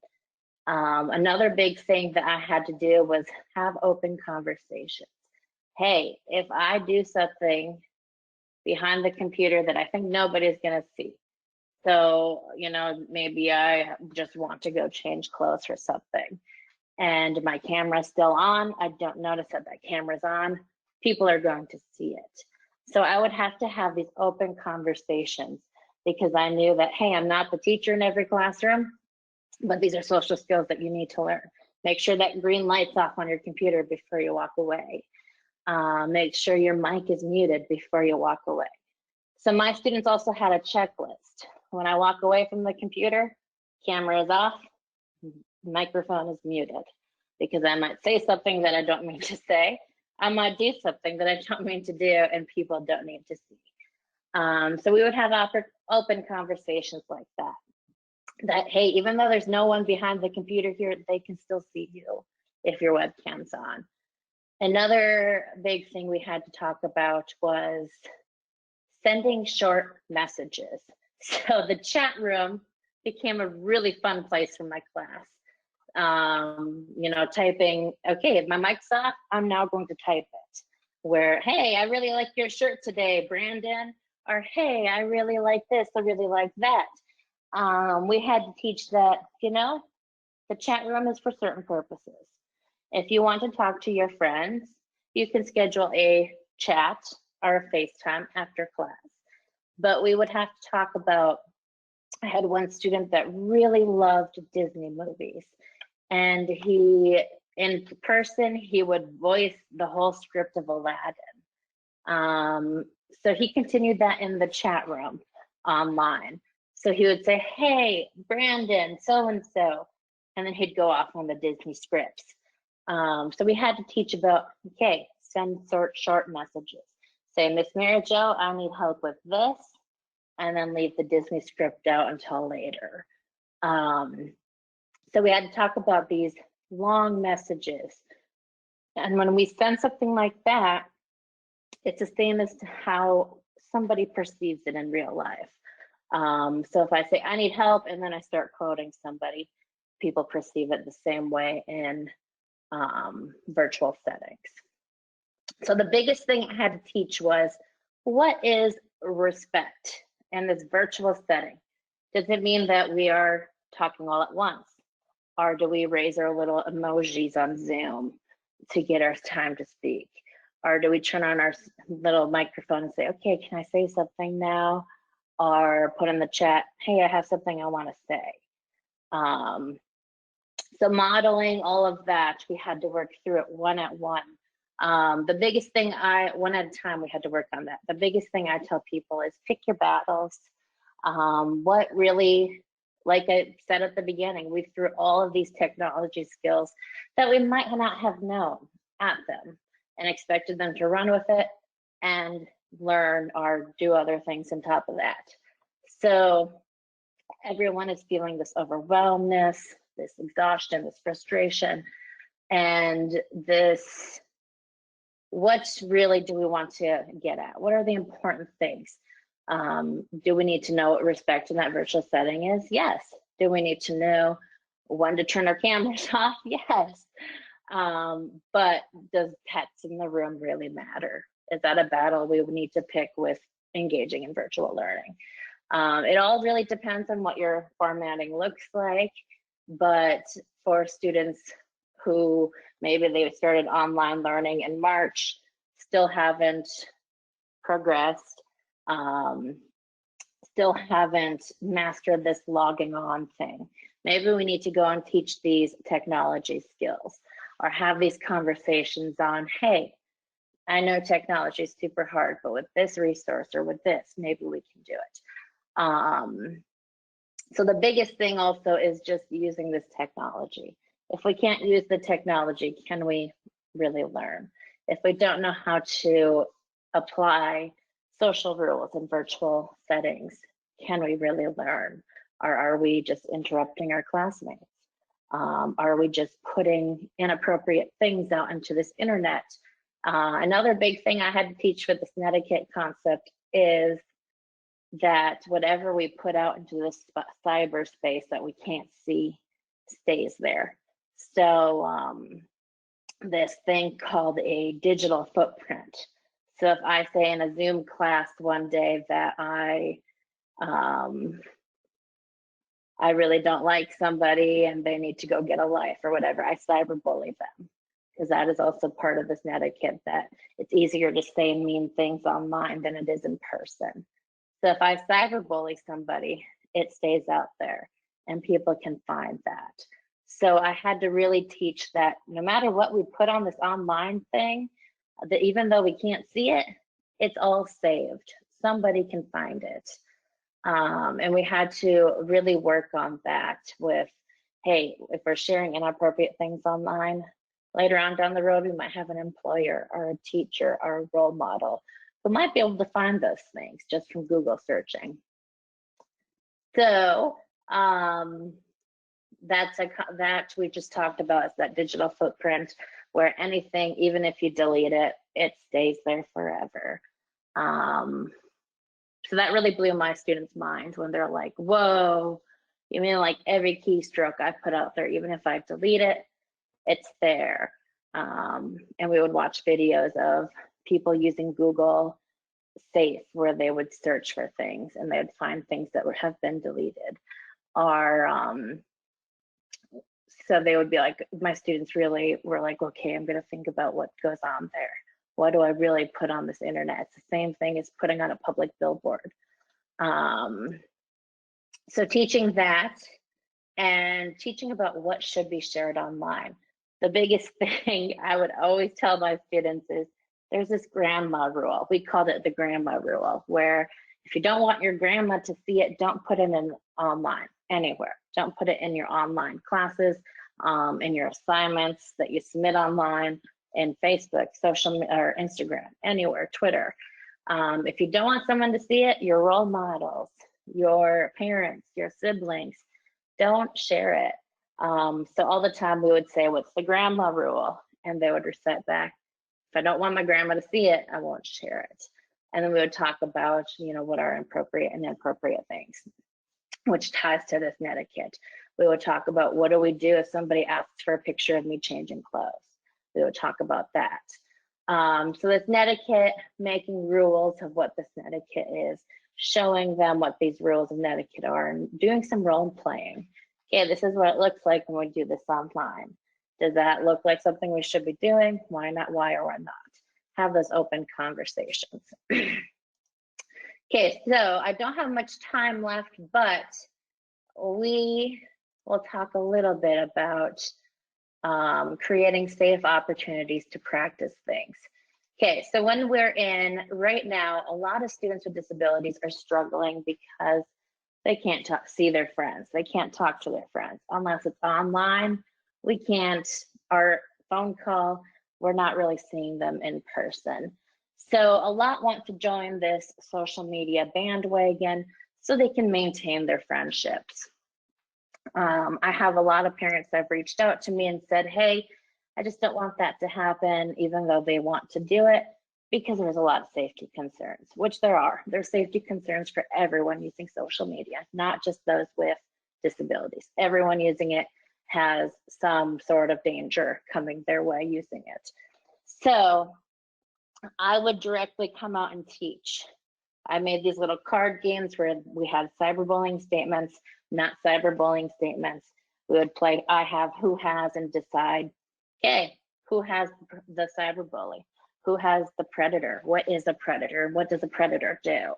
Another big thing that I had to do was have open conversations. Hey, if I do something behind the computer that I think nobody's gonna see, so, maybe I just want to go change clothes or something, and my camera's still on, I don't notice that camera's on, people are going to see it. So I would have to have these open conversations because I knew that, hey, I'm not the teacher in every classroom, but these are social skills that you need to learn. Make sure that green light's off on your computer before you walk away. Make sure your mic is muted before you walk away. So my students also had a checklist. When I walk away from the computer, camera is off, microphone is muted, because I might say something that I don't mean to say. I might do something that I don't mean to do, and people don't need to see. So we would have open conversations like that. That, hey, even though there's no one behind the computer here, they can still see you if your webcam's on. Another big thing we had to talk about was sending short messages. So the chat room became a really fun place for my class. Typing, okay, if my mic's off, I'm now going to type it. Where, hey, I really like your shirt today, Brandon. Or, hey, I really like this, I really like that. We had to teach that, the chat room is for certain purposes. If you want to talk to your friends, you can schedule a chat or a FaceTime after class. But we would have to talk about, I had one student that really loved Disney movies, and in person, he would voice the whole script of Aladdin. So he continued that in the chat room online. So he would say, hey, Brandon, so-and-so, and then he'd go off on the Disney scripts. So we had to teach about, okay, send short messages. Say, Miss Mary Jo, I need help with this, and then leave the Disney script out until later. So we had to talk about these long messages. And when we send something like that, it's the same as to how somebody perceives it in real life. So if I say, I need help, and then I start quoting somebody, people perceive it the same way in virtual settings. So the biggest thing I had to teach was, what is respect in this virtual setting? Does it mean that we are talking all at once? Or do we raise our little emojis on Zoom to get our time to speak? Or do we turn on our little microphone and say, okay, can I say something now? Or put in the chat, hey, I have something I want to say. So modeling all of that, we had to work through it one at one. The biggest thing one at a time, we had to work on that. The biggest thing I tell people is pick your battles. What really, like I said at the beginning, we threw all of these technology skills that we might not have known at them and expected them to run with it and learn or do other things on top of that. So everyone is feeling this overwhelmness, this exhaustion, this frustration, and this, what really do we want to get at? What are the important things? Do we need to know what respect in that virtual setting is? Yes. Do we need to know when to turn our cameras off? Yes. But does pets in the room really matter? Is that a battle we would need to pick with engaging in virtual learning? It all really depends on what your formatting looks like, but for students who maybe they started online learning in March, still haven't progressed, still haven't mastered this logging on thing. Maybe we need to go and teach these technology skills or have these conversations on, hey, I know technology is super hard, but with this resource or with this, maybe we can do it. So the biggest thing also is just using this technology. If we can't use the technology, can we really learn? If we don't know how to apply social rules in virtual settings, can we really learn? Or are we just interrupting our classmates? Are we just putting inappropriate things out into this internet? Another big thing I had to teach with this netiquette concept is that whatever we put out into this cyberspace that we can't see stays there. So this thing called a digital footprint. So if I say in a Zoom class one day that I really don't like somebody and they need to go get a life or whatever, I cyberbully them, because that is also part of this netiquette, that it's easier to say mean things online than it is in person. So if I cyberbully somebody, it stays out there and people can find that. So I had to really teach that no matter what we put on this online thing, that even though we can't see it, it's all saved. Somebody can find it. And we had to really work on that with, hey, if we're sharing inappropriate things online, later on down the road, we might have an employer or a teacher or a role model who might be able to find those things just from Google searching. So that we just talked about is that digital footprint, where anything, even if you delete it, it stays there forever. So that really blew my students' minds when they're like, whoa, you mean like every keystroke I put out there, even if I delete it, it's there. And we would watch videos of people using Google Safe, where they would search for things and they would find things that have been deleted. Or so they would be like, my students really were like, okay, I'm going to think about what goes on there. What do I really put on this internet? It's the same thing as putting on a public billboard. So teaching that and teaching about what should be shared online. The biggest thing I would always tell my students is there's this grandma rule. We called it the grandma rule, where if you don't want your grandma to see it, don't put it in online anywhere. Don't put it in your online classes, in your assignments that you submit online, in Facebook, social or Instagram, anywhere, Twitter. If you don't want someone to see it, your role models, your parents, your siblings, don't share it. So all the time we would say, what's the grandma rule? And they would recite back, if I don't want my grandma to see it, I won't share it. And then we would talk about, what are appropriate and inappropriate things, which ties to this netiquette. We would talk about what do we do if somebody asks for a picture of me changing clothes. We would talk about that. So this netiquette, making rules of what this netiquette is, showing them what these rules of netiquette are, and doing some role playing. Okay, this is what it looks like when we do this online. Does that look like something we should be doing? Why not? Why or why not? Have those open conversations. Okay, so I don't have much time left, but we will talk a little bit about creating safe opportunities to practice things. Okay, so when we're in right now, a lot of students with disabilities are struggling because they can't see their friends. They can't talk to their friends unless it's online. We can't, our phone call, we're not really seeing them in person. So a lot want to join this social media bandwagon so they can maintain their friendships. I have a lot of parents that have reached out to me and said, hey, I just don't want that to happen, even though they want to do it, because there's a lot of safety concerns, which there are. There's safety concerns for everyone using social media, not just those with disabilities. Everyone using it has some sort of danger coming their way using it. So I would directly come out and teach. I made these little card games where we had cyberbullying statements, not cyberbullying statements. We would play I have, who has, and decide, okay, who has the cyberbully? Who has the predator? What is a predator? What does a predator do?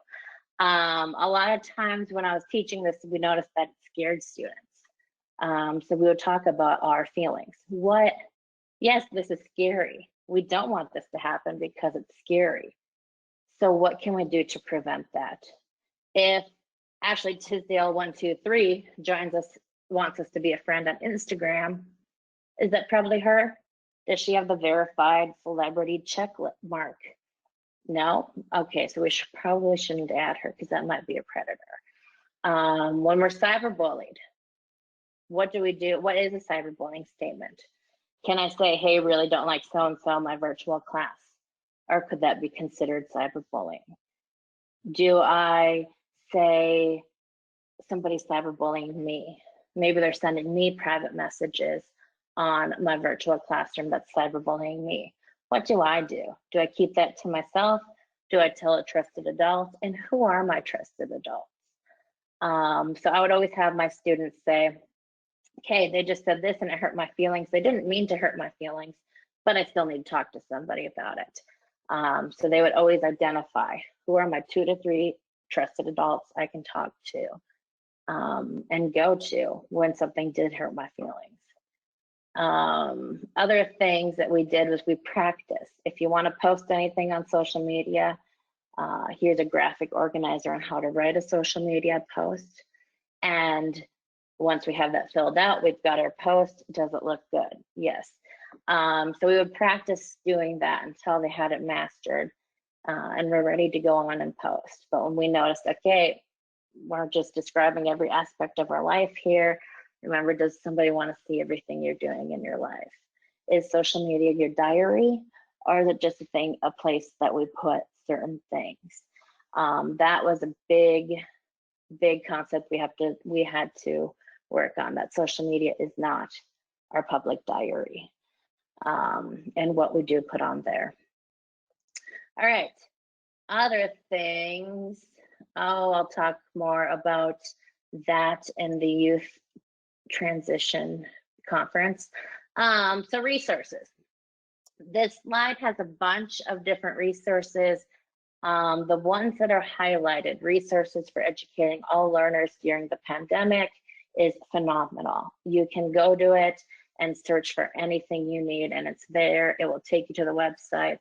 A lot of times when I was teaching this, we noticed that it scared students. So we would talk about our feelings. Yes, this is scary. We don't want this to happen because it's scary. So what can we do to prevent that? If Ashley Tisdale123 joins us, wants us to be a friend on Instagram, is that probably her? Does she have the verified celebrity check mark? No? Okay, so we probably shouldn't add her because that might be a predator. When we're cyberbullied, what do we do? What is a cyberbullying statement? Can I say, hey, really don't like so-and-so in my virtual class? Or could that be considered cyberbullying? Do I say somebody's cyberbullying me? Maybe they're sending me private messages on my virtual classroom that's cyberbullying me. What do? Do I keep that to myself? Do I tell a trusted adult? And who are my trusted adults? So I would always have my students say, okay, they just said this and it hurt my feelings. They didn't mean to hurt my feelings, but I still need to talk to somebody about it. So they would always identify who are my 2 to 3 trusted adults I can talk to and go to when something did hurt my feelings. Other things that we did was we practiced. If you want to post anything on social media, here's a graphic organizer on how to write a social media post. And once we have that filled out, we've got our post. Does it look good? Yes. So we would practice doing that until they had it mastered and we're ready to go on and post. But when we noticed, okay, we're just describing every aspect of our life here. Remember, does somebody want to see everything you're doing in your life? Is social media your diary, or is it just a place that we put certain things? That was a big concept we had to work on, that social media is not our public diary, and what we do put on there. All right, other things. I'll talk more about that in the youth transition conference. So resources. This slide has a bunch of different resources. The ones that are highlighted, resources for educating all learners during the pandemic, is phenomenal. You can go to it and search for anything you need and it's there. It will take you to the websites.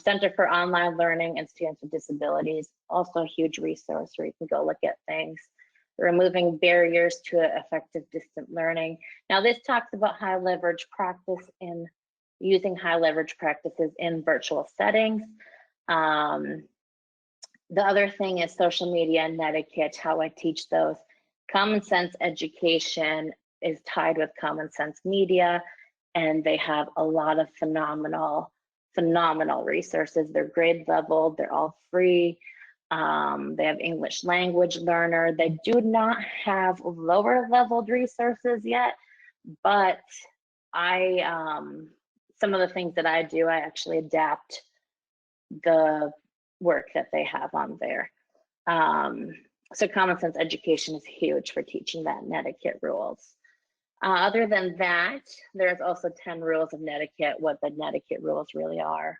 Center for Online Learning and Students with Disabilities, also a huge resource where you can go look at things. Removing barriers to effective distant learning. Now this talks about high leverage practice in using high leverage practices in virtual settings. The other thing is social media and etiquette, how I teach those. Common sense education is tied with common sense media, and they have a lot of phenomenal resources. They're grade level, they're all free. They have English language learner. They do not have lower leveled resources yet, but some of the things that I do, I actually adapt the work that they have on there. So common sense education is huge for teaching that netiquette rules. Other than that, there's also 10 rules of netiquette, what the netiquette rules really are.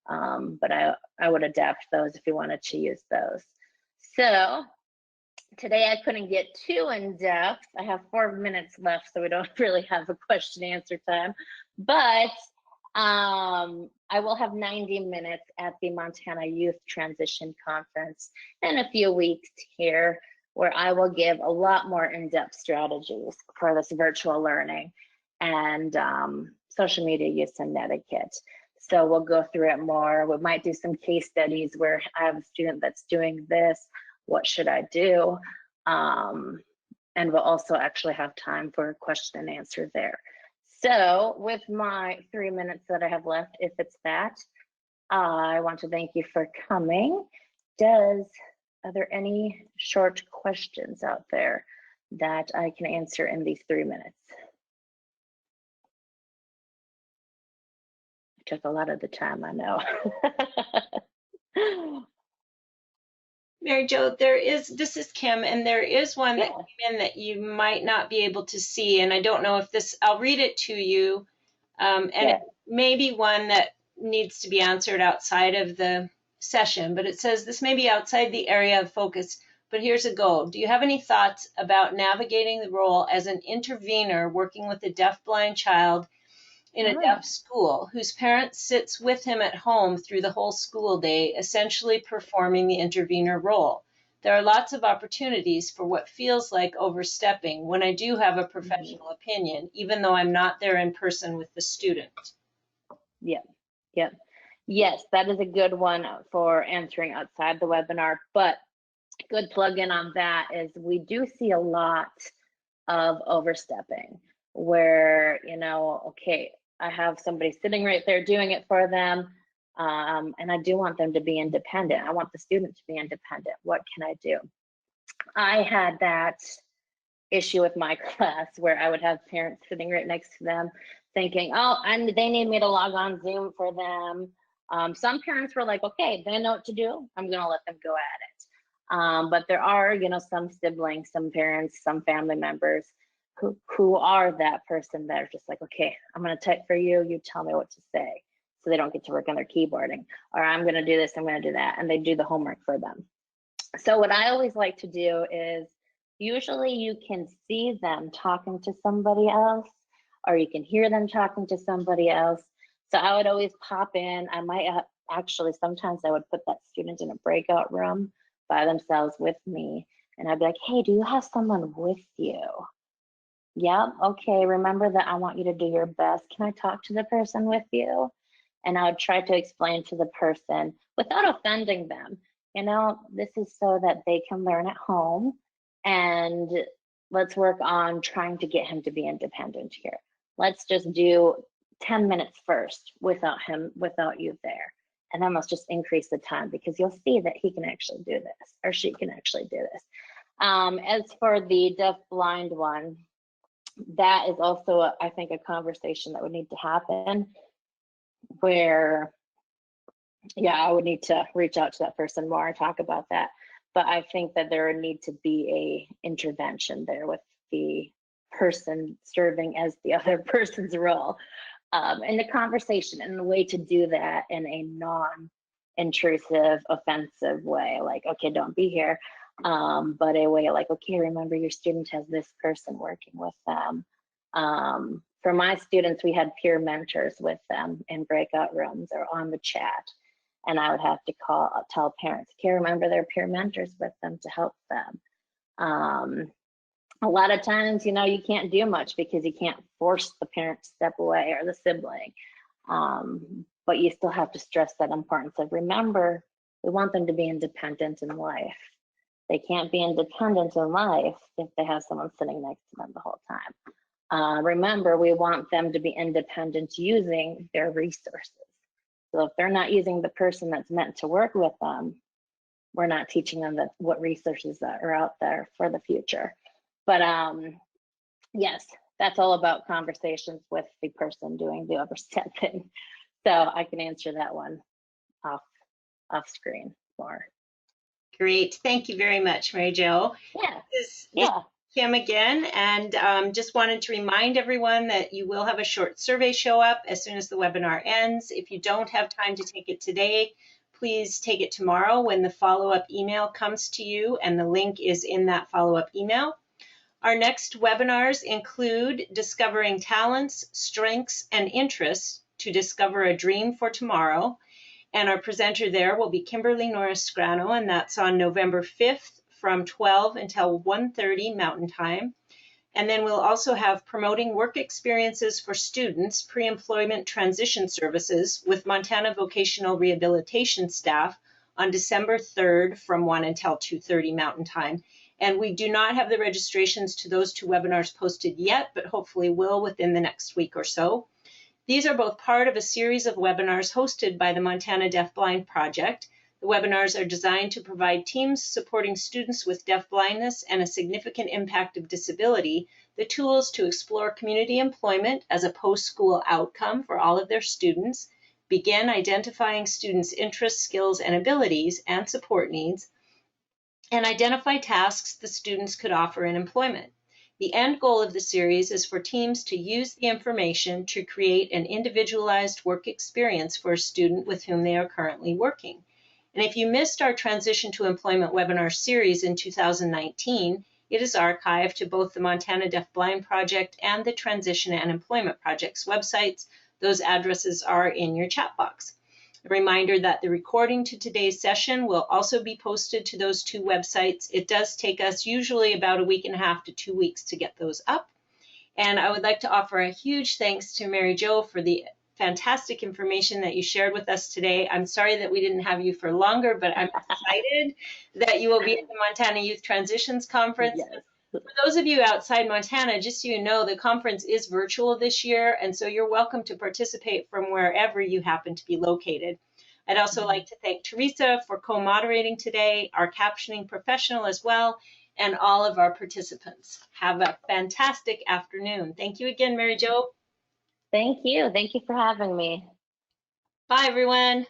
But I would adapt those if you wanted to use those. So today I couldn't get too in depth. I have 4 minutes left, so we don't really have a question answer time. But I will have 90 minutes at the Montana Youth Transition Conference in a few weeks here, where I will give a lot more in-depth strategies for this virtual learning and social media use and netiquette. So we'll go through it more. We might do some case studies where I have a student that's doing this. What should I do? And we'll also actually have time for question and answer there. So with my 3 minutes that I have left, if it's that, I want to thank you for coming. Are there any short questions out there that I can answer in these 3 minutes? I took a lot of the time, I know. Mary Jo, this is Kim, and there is one that Yeah. came in that you might not be able to see, and I don't know if I'll read it to you, and Yeah. it may be one that needs to be answered outside of the session, but it says, this may be outside the area of focus, but here's a go. Do you have any thoughts about navigating the role as an intervener working with a deaf-blind child in a deaf school whose parent sits with him at home through the whole school day, essentially performing the intervener role? There are lots of opportunities for what feels like overstepping when I do have a professional opinion, even though I'm not there in person with the student. Yep. Yes, that is a good one for answering outside the webinar, but good plug-in on that is we do see a lot of overstepping where, okay, I have somebody sitting right there doing it for them, and I do want them to be independent. I want the student to be independent. What can I do? I had that issue with my class where I would have parents sitting right next to them thinking, oh, and they need me to log on Zoom for them. Some parents were like, okay, they know what to do. I'm going to let them go at it. But there are, some siblings, some parents, some family members who are that person that are just like, okay, I'm going to type for you. You tell me what to say. So they don't get to work on their keyboarding. Or I'm going to do this, I'm going to do that. And they do the homework for them. So what I always like to do is, usually you can see them talking to somebody else, or you can hear them talking to somebody else. So I would always pop in. I might actually, sometimes I would put that student in a breakout room by themselves with me. And I'd be like, hey, do you have someone with you? Yeah, okay, remember that I want you to do your best. Can I talk to the person with you? And I would try to explain to the person without offending them. This is so that they can learn at home, and let's work on trying to get him to be independent here. Let's just do 10 minutes first without you there. And then let's just increase the time, because you'll see that he can actually do this, or she can actually do this. As for the deaf blind one, that is also, I think, a conversation that would need to happen where, yeah, I would need to reach out to that person more and talk about that. But I think that there would need to be a intervention there with the person serving as the other person's role. And the conversation and the way to do that in a non-intrusive, offensive way, like, okay, don't be here, but a way like, okay, remember your student has this person working with them. For my students, we had peer mentors with them in breakout rooms or on the chat. And I would have to tell parents, okay, remember their peer mentors with them to help them. A lot of times, you can't do much because you can't force the parent to step away or the sibling. But you still have to stress that importance of, remember, we want them to be independent in life. They can't be independent in life if they have someone sitting next to them the whole time. Remember, we want them to be independent using their resources. So if they're not using the person that's meant to work with them, we're not teaching them what resources that are out there for the future. But yes, that's all about conversations with the person doing the overstep thing. So I can answer that one off screen more. Great. Thank you very much, Mary Jo. Yeah. This Yeah. is Kim again, and just wanted to remind everyone that you will have a short survey show up as soon as the webinar ends. If you don't have time to take it today, please take it tomorrow when the follow-up email comes to you, and the link is in that follow-up email. Our next webinars include Discovering Talents, Strengths, and Interests to Discover a Dream for Tomorrow. And our presenter there will be Kimberly Norris-Scrano, and that's on November 5th from 12 until 1:30 Mountain Time. And then we'll also have Promoting Work Experiences for Students, Pre-Employment Transition Services with Montana Vocational Rehabilitation staff on December 3rd from 1 until 2:30 Mountain Time. And we do not have the registrations to those two webinars posted yet, but hopefully will within the next week or so. These are both part of a series of webinars hosted by the Montana Deafblind Project. The webinars are designed to provide teams supporting students with deafblindness and a significant impact of disability the tools to explore community employment as a post-school outcome for all of their students, begin identifying students' interests, skills, and abilities and support needs, and identify tasks the students could offer in employment. The end goal of the series is for teams to use the information to create an individualized work experience for a student with whom they are currently working. And if you missed our Transition to Employment webinar series in 2019, it is archived to both the Montana Deafblind Project and the Transition and Employment Project's websites. Those addresses are in your chat box. A reminder that the recording to today's session will also be posted to those two websites. It does take us usually about a week and a half to 2 weeks to get those up. And I would like to offer a huge thanks to Mary Jo for the fantastic information that you shared with us today. I'm sorry that we didn't have you for longer, but I'm excited that you will be at the Montana Youth Transitions Conference. Yes. For those of you outside Montana, just so you know, the conference is virtual this year, and so you're welcome to participate from wherever you happen to be located. I'd also like to thank Teresa for co-moderating today, our captioning professional as well, and all of our participants. Have a fantastic afternoon. Thank you again, Mary Jo. Thank you. Thank you for having me. Bye, everyone.